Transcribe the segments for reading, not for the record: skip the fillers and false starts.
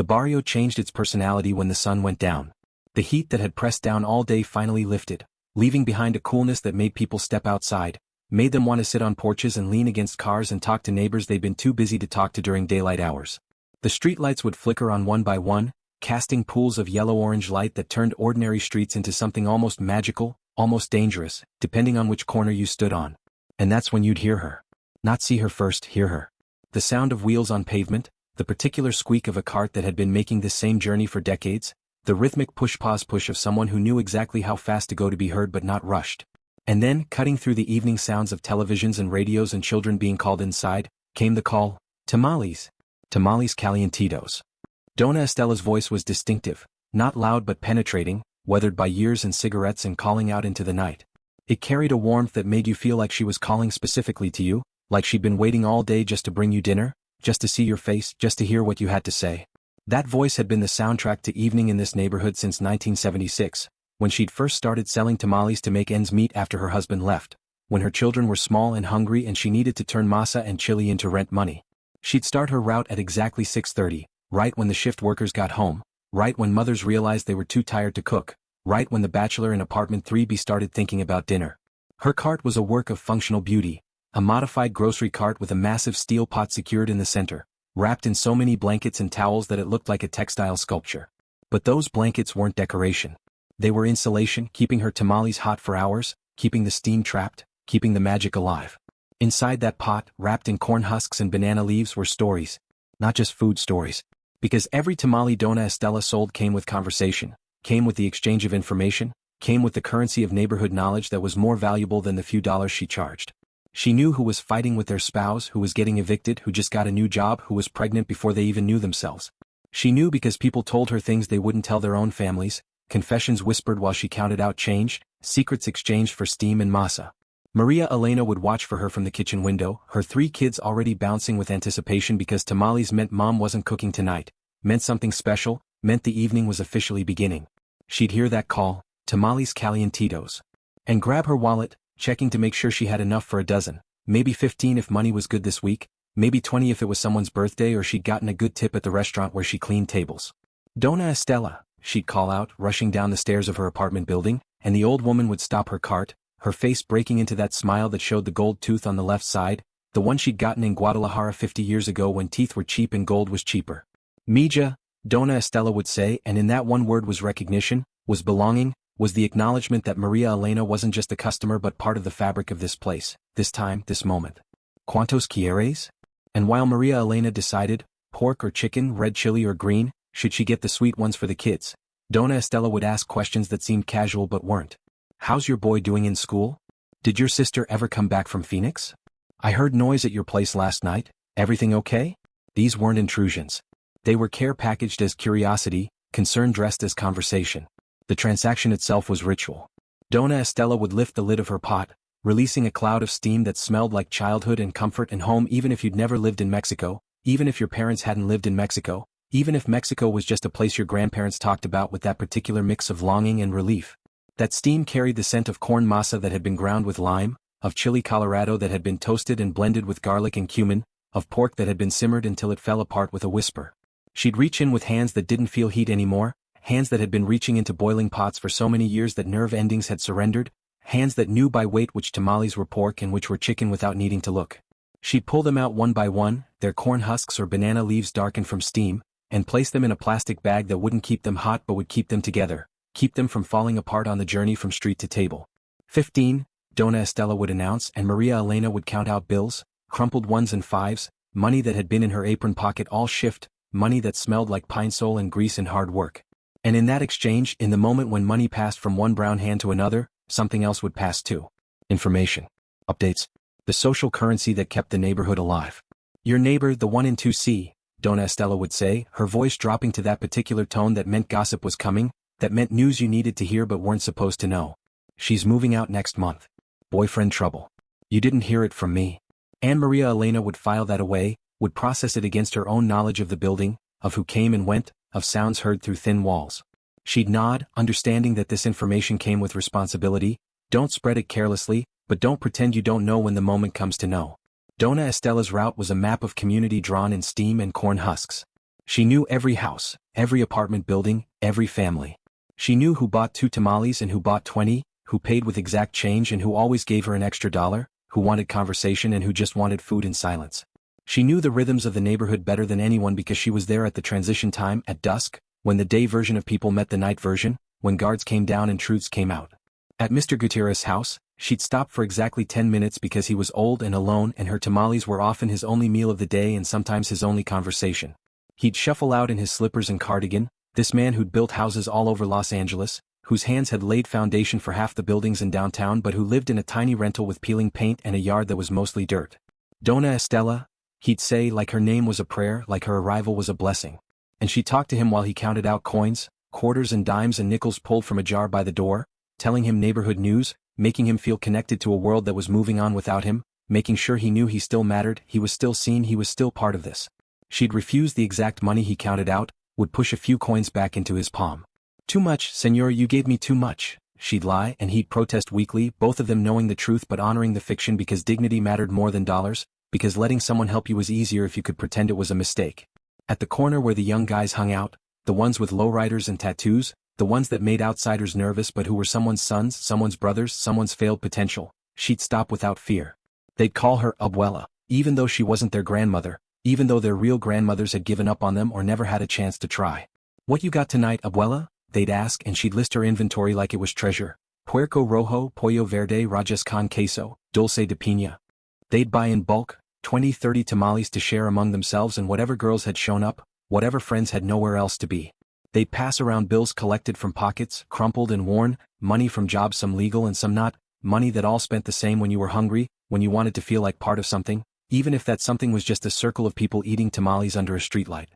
The barrio changed its personality when the sun went down. The heat that had pressed down all day finally lifted, leaving behind a coolness that made people step outside, made them want to sit on porches and lean against cars and talk to neighbors they'd been too busy to talk to during daylight hours. The streetlights would flicker on one by one, casting pools of yellow-orange light that turned ordinary streets into something almost magical, almost dangerous, depending on which corner you stood on. And that's when you'd hear her. Not see her first, hear her. The sound of wheels on pavement, the particular squeak of a cart that had been making this same journey for decades, the rhythmic push-pause-push of someone who knew exactly how fast to go to be heard but not rushed. And then, cutting through the evening sounds of televisions and radios and children being called inside, came the call, "Tamales. Tamales calientitos." Doña Estela's voice was distinctive, not loud but penetrating, weathered by years and cigarettes and calling out into the night. It carried a warmth that made you feel like she was calling specifically to you, like she'd been waiting all day just to bring you dinner, just to see your face, just to hear what you had to say. That voice had been the soundtrack to evening in this neighborhood since 1976, when she'd first started selling tamales to make ends meet after her husband left, when her children were small and hungry and she needed to turn masa and chili into rent money. She'd start her route at exactly 6:30, right when the shift workers got home, right when mothers realized they were too tired to cook, right when the bachelor in apartment 3B started thinking about dinner. Her cart was a work of functional beauty, a modified grocery cart with a massive steel pot secured in the center, wrapped in so many blankets and towels that it looked like a textile sculpture. But those blankets weren't decoration. They were insulation, keeping her tamales hot for hours, keeping the steam trapped, keeping the magic alive. Inside that pot, wrapped in corn husks and banana leaves, were stories. Not just food stories. Because every tamale Doña Estela sold came with conversation, came with the exchange of information, came with the currency of neighborhood knowledge that was more valuable than the few dollars she charged. She knew who was fighting with their spouse, who was getting evicted, who just got a new job, who was pregnant before they even knew themselves. She knew because people told her things they wouldn't tell their own families, confessions whispered while she counted out change, secrets exchanged for steam and masa. Maria Elena would watch for her from the kitchen window, her 3 kids already bouncing with anticipation because tamales meant mom wasn't cooking tonight, meant something special, meant the evening was officially beginning. She'd hear that call, "Tamales calientitos," and grab her wallet, checking to make sure she had enough for a dozen, maybe 15 if money was good this week, maybe 20 if it was someone's birthday or she'd gotten a good tip at the restaurant where she cleaned tables. "Doña Estela," she'd call out, rushing down the stairs of her apartment building, and the old woman would stop her cart, her face breaking into that smile that showed the gold tooth on the left side, the one she'd gotten in Guadalajara 50 years ago when teeth were cheap and gold was cheaper. "Mija," Doña Estela would say, and in that one word was recognition, was belonging, was the acknowledgement that Maria Elena wasn't just a customer but part of the fabric of this place, this time, this moment. "¿Cuántos quieres?" And while Maria Elena decided, pork or chicken, red chili or green, should she get the sweet ones for the kids, Doña Estela would ask questions that seemed casual but weren't. "How's your boy doing in school? Did your sister ever come back from Phoenix? I heard noise at your place last night, everything okay?" These weren't intrusions. They were care packaged as curiosity, concern dressed as conversation. The transaction itself was ritual. Doña Estela would lift the lid of her pot, releasing a cloud of steam that smelled like childhood and comfort and home even if you'd never lived in Mexico, even if your parents hadn't lived in Mexico, even if Mexico was just a place your grandparents talked about with that particular mix of longing and relief. That steam carried the scent of corn masa that had been ground with lime, of chili colorado that had been toasted and blended with garlic and cumin, of pork that had been simmered until it fell apart with a whisper. She'd reach in with hands that didn't feel heat anymore, hands that had been reaching into boiling pots for so many years that nerve endings had surrendered, hands that knew by weight which tamales were pork and which were chicken without needing to look. She'd pull them out one by one, their corn husks or banana leaves darkened from steam, and place them in a plastic bag that wouldn't keep them hot but would keep them together, keep them from falling apart on the journey from street to table. 15, Doña Estela would announce, and Maria Elena would count out bills, crumpled ones and fives, money that had been in her apron pocket all shift, money that smelled like pine sol and grease and hard work. And in that exchange, in the moment when money passed from one brown hand to another, something else would pass too. Information. Updates. The social currency that kept the neighborhood alive. "Your neighbor, the one in 2C, Doña Estela would say, her voice dropping to that particular tone that meant gossip was coming, that meant news you needed to hear but weren't supposed to know. "She's moving out next month. Boyfriend trouble. You didn't hear it from me." And Maria Elena would file that away, would process it against her own knowledge of the building, of who came and went, of sounds heard through thin walls. She'd nod, understanding that this information came with responsibility. Don't spread it carelessly, but don't pretend you don't know when the moment comes to know. Doña Estela's route was a map of community drawn in steam and corn husks. She knew every house, every apartment building, every family. She knew who bought 2 tamales and who bought 20, who paid with exact change and who always gave her an extra dollar, who wanted conversation and who just wanted food in silence. She knew the rhythms of the neighborhood better than anyone because she was there at the transition time at dusk, when the day version of people met the night version, when guards came down and truths came out. At Mr. Gutierrez's house, she'd stop for exactly 10 minutes because he was old and alone and her tamales were often his only meal of the day and sometimes his only conversation. He'd shuffle out in his slippers and cardigan, this man who'd built houses all over Los Angeles, whose hands had laid foundation for half the buildings in downtown but who lived in a tiny rental with peeling paint and a yard that was mostly dirt. Doña Estela, he'd say, like her name was a prayer, like her arrival was a blessing. And she talked to him while he counted out coins, quarters and dimes and nickels pulled from a jar by the door, telling him neighborhood news, making him feel connected to a world that was moving on without him, making sure he knew he still mattered, he was still seen, he was still part of this. She'd refuse the exact money he counted out, would push a few coins back into his palm. "Too much, senor, you gave me too much," she'd lie and he'd protest weakly, both of them knowing the truth but honoring the fiction because dignity mattered more than dollars, because letting someone help you was easier if you could pretend it was a mistake. At the corner where the young guys hung out, the ones with lowriders and tattoos, the ones that made outsiders nervous but who were someone's sons, someone's brothers, someone's failed potential, she'd stop without fear. They'd call her abuela, even though she wasn't their grandmother, even though their real grandmothers had given up on them or never had a chance to try. "What you got tonight, abuela?" they'd ask and she'd list her inventory like it was treasure. Puerco rojo, pollo verde, rajas con queso, dulce de piña. They'd buy in bulk, 20-30 tamales to share among themselves and whatever girls had shown up, whatever friends had nowhere else to be. They'd pass around bills collected from pockets, crumpled and worn, money from jobs some legal and some not, money that all spent the same when you were hungry, when you wanted to feel like part of something, even if that something was just a circle of people eating tamales under a streetlight.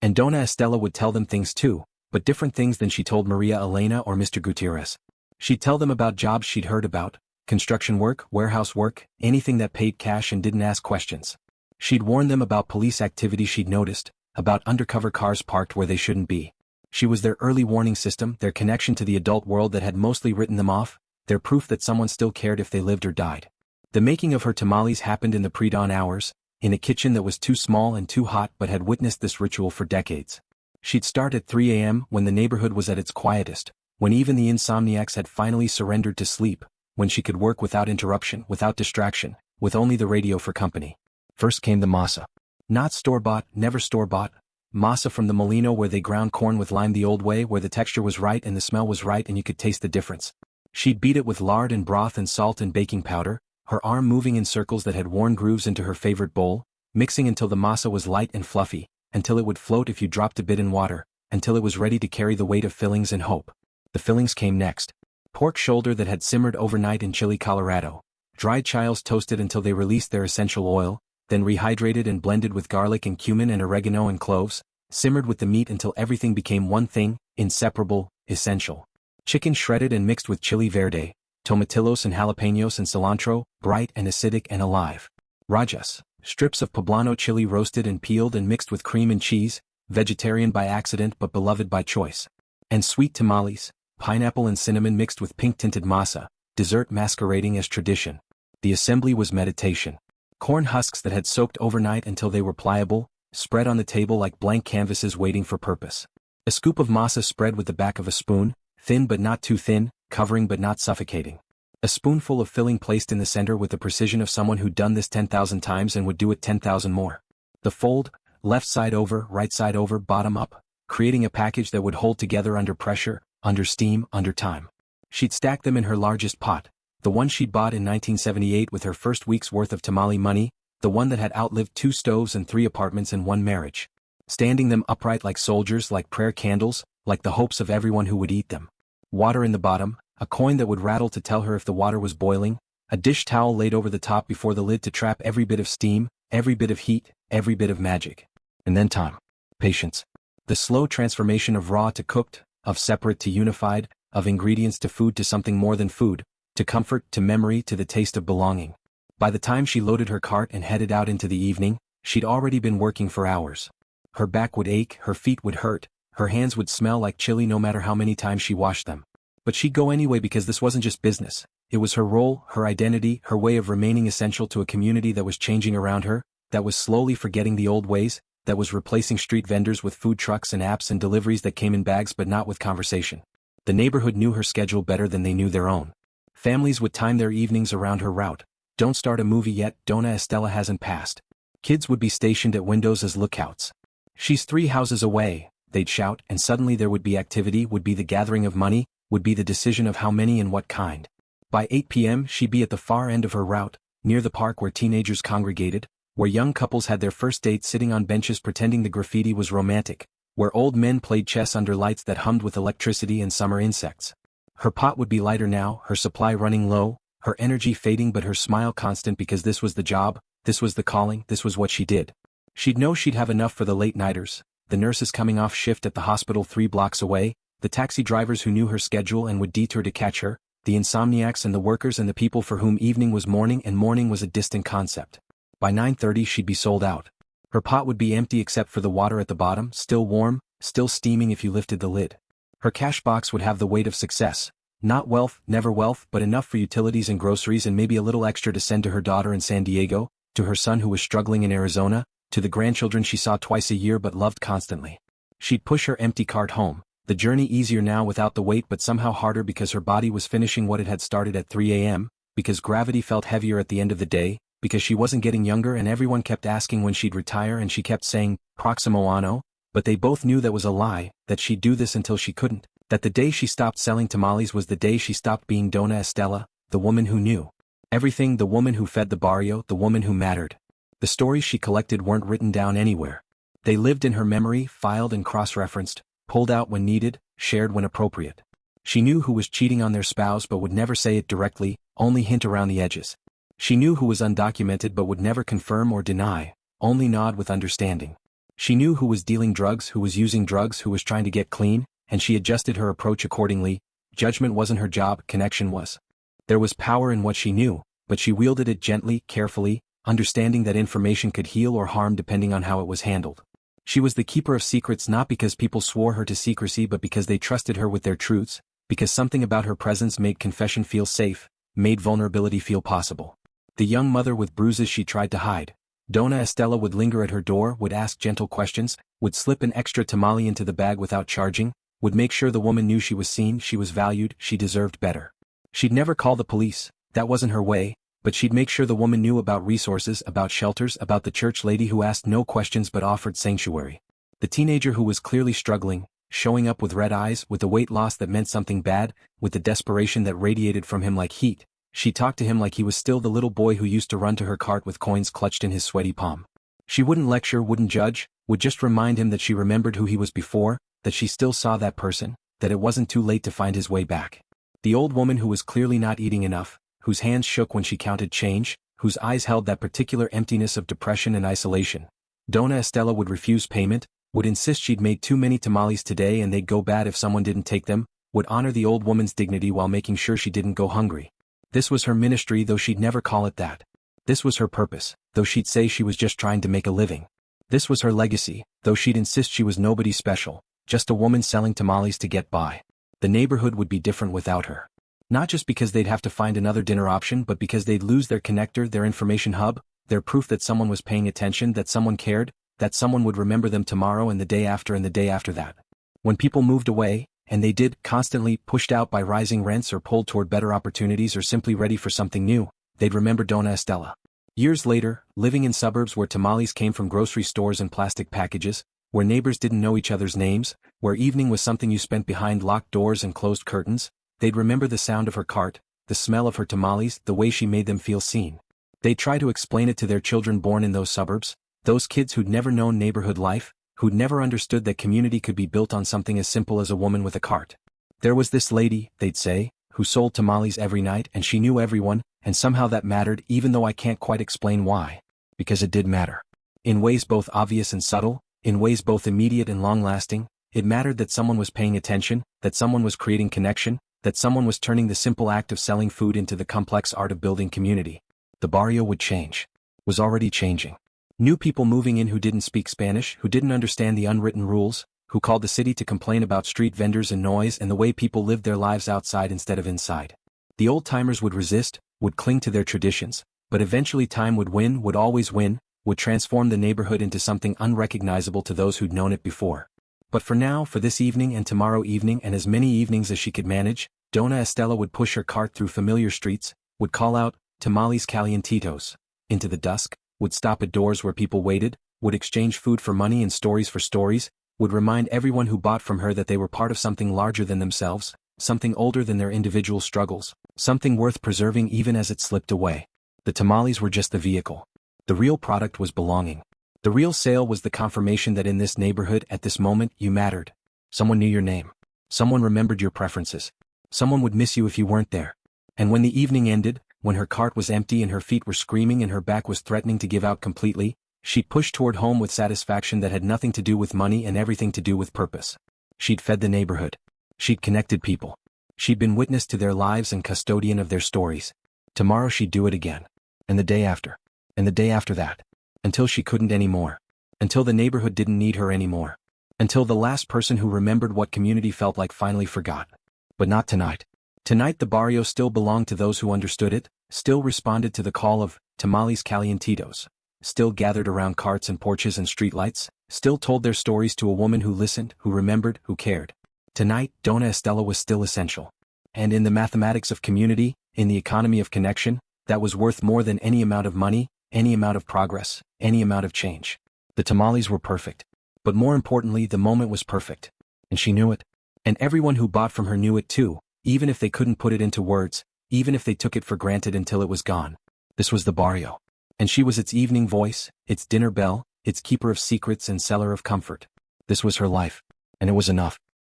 And Doña Estela would tell them things too, but different things than she told Maria Elena or Mr. Gutierrez. She'd tell them about jobs she'd heard about, construction work, warehouse work, anything that paid cash and didn't ask questions. She'd warn them about police activity she'd noticed, about undercover cars parked where they shouldn't be. She was their early warning system, their connection to the adult world that had mostly written them off, their proof that someone still cared if they lived or died. The making of her tamales happened in the pre-dawn hours, in a kitchen that was too small and too hot but had witnessed this ritual for decades. She'd start at 3 a.m. when the neighborhood was at its quietest, when even the insomniacs had finally surrendered to sleep, when she could work without interruption, without distraction, with only the radio for company. First came the masa. Not store-bought, never store-bought, masa from the molino where they ground corn with lime the old way, where the texture was right and the smell was right and you could taste the difference. She'd beat it with lard and broth and salt and baking powder, her arm moving in circles that had worn grooves into her favorite bowl, mixing until the masa was light and fluffy, until it would float if you dropped a bit in water, until it was ready to carry the weight of fillings and hope. The fillings came next. Pork shoulder that had simmered overnight in chili Colorado, dried chiles toasted until they released their essential oil, then rehydrated and blended with garlic and cumin and oregano and cloves, simmered with the meat until everything became one thing, inseparable, essential. Chicken shredded and mixed with chili verde, tomatillos and jalapenos and cilantro, bright and acidic and alive. Rajas, strips of poblano chili roasted and peeled and mixed with cream and cheese, vegetarian by accident but beloved by choice. And sweet tamales, pineapple and cinnamon mixed with pink-tinted masa, dessert masquerading as tradition. The assembly was meditation. Corn husks that had soaked overnight until they were pliable, spread on the table like blank canvases waiting for purpose. A scoop of masa spread with the back of a spoon, thin but not too thin, covering but not suffocating. A spoonful of filling placed in the center with the precision of someone who'd done this 10,000 times and would do it 10,000 more. The fold, left side over, right side over, bottom up, creating a package that would hold together under pressure, under steam, under time. She'd stack them in her largest pot, the one she'd bought in 1978 with her first week's worth of tamale money, the one that had outlived 2 stoves and 3 apartments and 1 marriage. Standing them upright like soldiers, like prayer candles, like the hopes of everyone who would eat them. Water in the bottom, a coin that would rattle to tell her if the water was boiling, a dish towel laid over the top before the lid to trap every bit of steam, every bit of heat, every bit of magic. And then time. Patience. The slow transformation of raw to cooked, of separate to unified, of ingredients to food to something more than food, to comfort, to memory, to the taste of belonging. By the time she loaded her cart and headed out into the evening, she'd already been working for hours. Her back would ache, her feet would hurt, her hands would smell like chili no matter how many times she washed them. But she'd go anyway because this wasn't just business. It was her role, her identity, her way of remaining essential to a community that was changing around her, that was slowly forgetting the old ways, that was replacing street vendors with food trucks and apps and deliveries that came in bags but not with conversation. The neighborhood knew her schedule better than they knew their own. Families would time their evenings around her route. Don't start a movie yet, Doña Estela hasn't passed. Kids would be stationed at windows as lookouts. She's 3 houses away, they'd shout, and suddenly there would be activity, would be the gathering of money, would be the decision of how many and what kind. By 8 p.m. she'd be at the far end of her route, near the park where teenagers congregated, where young couples had their first date sitting on benches pretending the graffiti was romantic, where old men played chess under lights that hummed with electricity and summer insects. Her pot would be lighter now, her supply running low, her energy fading but her smile constant because this was the job, this was the calling, this was what she did. She'd know she'd have enough for the late-nighters, the nurses coming off shift at the hospital 3 blocks away, the taxi drivers who knew her schedule and would detour to catch her, the insomniacs and the workers and the people for whom evening was morning and morning was a distant concept. By 9:30 she'd be sold out. Her pot would be empty except for the water at the bottom, still warm, still steaming if you lifted the lid. Her cash box would have the weight of success. Not wealth, never wealth, but enough for utilities and groceries and maybe a little extra to send to her daughter in San Diego, to her son who was struggling in Arizona, to the grandchildren she saw twice a year but loved constantly. She'd push her empty cart home, the journey easier now without the weight but somehow harder because her body was finishing what it had started at 3 a.m., because gravity felt heavier at the end of the day, because she wasn't getting younger and everyone kept asking when she'd retire and she kept saying, "Proximo anno," but they both knew that was a lie, that she'd do this until she couldn't, that the day she stopped selling tamales was the day she stopped being Doña Estela, the woman who knew everything, the woman who fed the barrio, the woman who mattered. The stories she collected weren't written down anywhere. They lived in her memory, filed and cross-referenced, pulled out when needed, shared when appropriate. She knew who was cheating on their spouse but would never say it directly, only hint around the edges. She knew who was undocumented but would never confirm or deny, only nod with understanding. She knew who was dealing drugs, who was using drugs, who was trying to get clean, and she adjusted her approach accordingly. Judgment wasn't her job, connection was. There was power in what she knew, but she wielded it gently, carefully, understanding that information could heal or harm depending on how it was handled. She was the keeper of secrets not because people swore her to secrecy but because they trusted her with their truths, because something about her presence made confession feel safe, made vulnerability feel possible. The young mother with bruises she tried to hide. Doña Estela would linger at her door, would ask gentle questions, would slip an extra tamale into the bag without charging, would make sure the woman knew she was seen, she was valued, she deserved better. She'd never call the police, that wasn't her way, but she'd make sure the woman knew about resources, about shelters, about the church lady who asked no questions but offered sanctuary. The teenager who was clearly struggling, showing up with red eyes, with a weight loss that meant something bad, with the desperation that radiated from him like heat. She talked to him like he was still the little boy who used to run to her cart with coins clutched in his sweaty palm. She wouldn't lecture, wouldn't judge, would just remind him that she remembered who he was before, that she still saw that person, that it wasn't too late to find his way back. The old woman who was clearly not eating enough, whose hands shook when she counted change, whose eyes held that particular emptiness of depression and isolation. Doña Estela would refuse payment, would insist she'd made too many tamales today and they'd go bad if someone didn't take them, would honor the old woman's dignity while making sure she didn't go hungry. This was her ministry, though she'd never call it that. This was her purpose, though she'd say she was just trying to make a living. This was her legacy, though she'd insist she was nobody special, just a woman selling tamales to get by. The neighborhood would be different without her. Not just because they'd have to find another dinner option but because they'd lose their connector, their information hub, their proof that someone was paying attention, that someone cared, that someone would remember them tomorrow and the day after and the day after that. When people moved away, and they did, constantly pushed out by rising rents or pulled toward better opportunities or simply ready for something new, they'd remember Doña Estela. Years later, living in suburbs where tamales came from grocery stores and plastic packages, where neighbors didn't know each other's names, where evening was something you spent behind locked doors and closed curtains, they'd remember the sound of her cart, the smell of her tamales, the way she made them feel seen. They'd try to explain it to their children born in those suburbs, those kids who'd never known neighborhood life, who'd never understood that community could be built on something as simple as a woman with a cart. There was this lady, they'd say, who sold tamales every night and she knew everyone, and somehow that mattered even though I can't quite explain why. Because it did matter. In ways both obvious and subtle, in ways both immediate and long-lasting, it mattered that someone was paying attention, that someone was creating connection, that someone was turning the simple act of selling food into the complex art of building community. The barrio would change. Was already changing. New people moving in who didn't speak Spanish, who didn't understand the unwritten rules, who called the city to complain about street vendors and noise and the way people lived their lives outside instead of inside. The old-timers would resist, would cling to their traditions, but eventually time would win, would always win, would transform the neighborhood into something unrecognizable to those who'd known it before. But for now, for this evening and tomorrow evening and as many evenings as she could manage, Doña Estela would push her cart through familiar streets, would call out, "Tamales calientitos," into the dusk, would stop at doors where people waited, would exchange food for money and stories for stories, would remind everyone who bought from her that they were part of something larger than themselves, something older than their individual struggles, something worth preserving even as it slipped away. The tamales were just the vehicle. The real product was belonging. The real sale was the confirmation that in this neighborhood at this moment you mattered. Someone knew your name. Someone remembered your preferences. Someone would miss you if you weren't there. And when the evening ended, when her cart was empty and her feet were screaming and her back was threatening to give out completely, she'd push toward home with satisfaction that had nothing to do with money and everything to do with purpose. She'd fed the neighborhood. She'd connected people. She'd been witness to their lives and custodian of their stories. Tomorrow she'd do it again. And the day after. And the day after that. Until she couldn't anymore. Until the neighborhood didn't need her anymore. Until the last person who remembered what community felt like finally forgot. But not tonight. Tonight the barrio still belonged to those who understood it, still responded to the call of tamales calientitos, still gathered around carts and porches and streetlights, still told their stories to a woman who listened, who remembered, who cared. Tonight, Doña Estela was still essential. And in the mathematics of community, in the economy of connection, that was worth more than any amount of money, any amount of progress, any amount of change. The tamales were perfect. But more importantly, the moment was perfect. And she knew it. And everyone who bought from her knew it too, even if they couldn't put it into words, even if they took it for granted until it was gone. This was the barrio. And she was its evening voice, its dinner bell, its keeper of secrets and seller of comfort. This was her life. And it was enough.